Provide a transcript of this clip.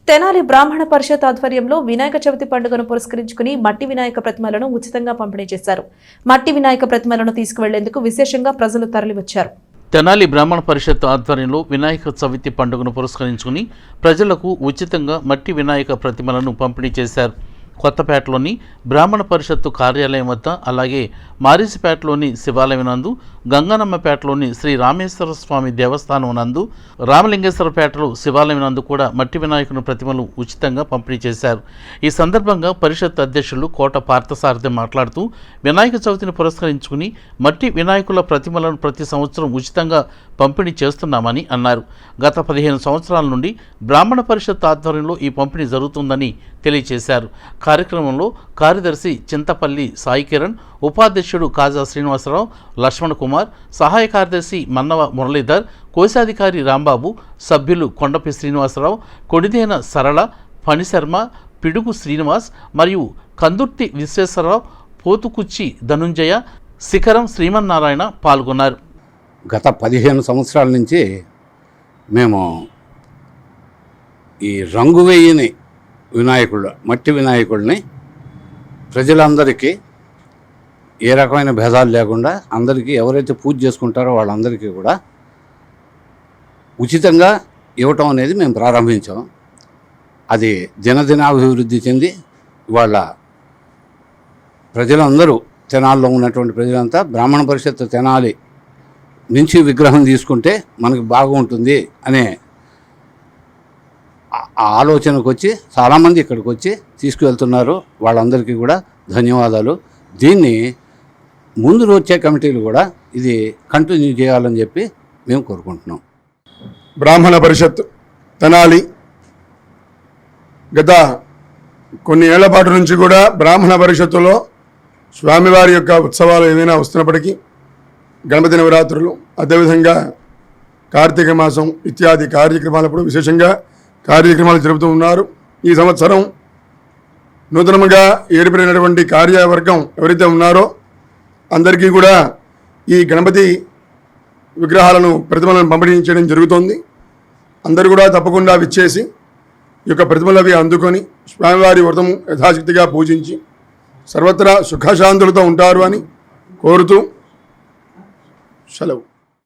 తెనాలి బ్రాహ్మణ పరిషత్ ఆధ్వర్యంలో వినాయక చవితి పండుగను పురస్కరించుకుని మట్టి వినాయక ప్రతిమలను ఉచితంగా పంపిణీ చేశారు. మట్టి వినాయక ప్రతిమలను తీసుకువెళ్లేందుకు విశేషంగా ప్రజలు తరలివచ్చారు. తెనాలి బ్రాహ్మణ పరిషత్ ఆధ్వర్యంలో వినాయక చవితి పండుగను పురస్కరించుకుని ప్రజలకు ఉచితంగా మట్టి వినాయక ప్రతిమలను పంపిణీ చేశారు. కొత్తపేటలోని బ్రాహ్మణ పరిషత్తు కార్యాలయం వద్ద, అలాగే మారిసిపేటలోని శివాలయం నందు, గంగనమ్మపేటలోని శ్రీ రామేశ్వర స్వామి దేవస్థానం నందు, రామలింగేశ్వరపేటలో శివాలయం నందు కూడా మట్టి వినాయకుని ప్రతిమలు ఉచితంగా పంపిణీ చేశారు. ఈ సందర్భంగా పరిషత్ అధ్యక్షులు కోట పార్థసారథి మాట్లాడుతూ, వినాయక చవితిని పురస్కరించుకుని మట్టి వినాయకుల ప్రతిమలను ప్రతి సంవత్సరం ఉచితంగా పంపిణీ చేస్తున్నామని అన్నారు. గత 15 సంవత్సరాల నుండి బ్రాహ్మణ పరిషత్ ఆధ్వర్యంలో ఈ పంపిణీ జరుగుతుందని తెలియజేశారు. కార్యక్రమంలో కార్యదర్శి చింతపల్లి సాయి కిరణ్, ఉపాధ్యక్షుడు కాజా శ్రీనివాసరావు, లక్ష్మణ్ కుమార్, సహాయ కార్యదర్శి మన్నవ మురళీధర్, కోశాధికారి రాంబాబు, సభ్యులు కొండపి శ్రీనివాసరావు, కొడిదేన సరళ, ఫణిశర్మ, పిడుగు శ్రీనివాస్ మరియు కందుర్తి విశ్వేశ్వరరావు, పోతుకుచ్చి ధనుంజయ, శిఖరం శ్రీమన్నారాయణ పాల్గొన్నారు. గత 15 సంవత్సరాల నుంచి మేము ఈ రంగు వేయని వినాయకుడు, మట్టి వినాయకుడిని ప్రజలందరికీ ఏ రకమైన భేదాలు లేకుండా అందరికీ ఎవరైతే పూజ చేసుకుంటారో వాళ్ళందరికీ కూడా ఉచితంగా ఇవ్వటం అనేది మేము ప్రారంభించాం. అది దినదినాభివృద్ధి చెంది వాళ్ళ ప్రజలందరూ, తెనాలిలో ఉన్నటువంటి ప్రజలంతా బ్రాహ్మణ పరిషత్ తెనాలి నుంచి విగ్రహం తీసుకుంటే మనకు బాగుంటుంది అనే ఆలోచనకు వచ్చి చాలామంది ఇక్కడికి వచ్చి తీసుకువెళ్తున్నారు. వాళ్ళందరికీ కూడా ధన్యవాదాలు. దీన్ని ముందు వచ్చే కమిటీలు కూడా ఇది కంటిన్యూ చేయాలని చెప్పి మేము కోరుకుంటున్నాం. బ్రాహ్మణ పరిషత్ తెనాలి గత కొన్ని ఏళ్ల పాటు నుంచి కూడా బ్రాహ్మణ పరిషత్తులో స్వామివారి యొక్క ఉత్సవాలు ఏదైనా వస్తున్నప్పటికీ, గణపతి నవరాత్రులు, అదేవిధంగా కార్తీక మాసం ఇత్యాది కార్యక్రమాలప్పుడు విశేషంగా కార్యక్రమాలు జరుపుతూ ఉన్నారు. ఈ సంవత్సరం నూతనంగా ఏర్పడినటువంటి కార్యవర్గం ఎవరైతే ఉన్నారో అందరికీ కూడా ఈ గణపతి విగ్రహాలను, ప్రతిమలను పంపిణీ చేయడం జరుగుతోంది. అందరూ కూడా తప్పకుండా విచ్చేసి ఈ యొక్క ప్రతిమలు అవి అందుకొని స్వామివారి వ్రతము యథాశక్తిగా పూజించి సర్వత్రా సుఖశాంతులతో ఉంటారు అని కోరుతూ సెలవు.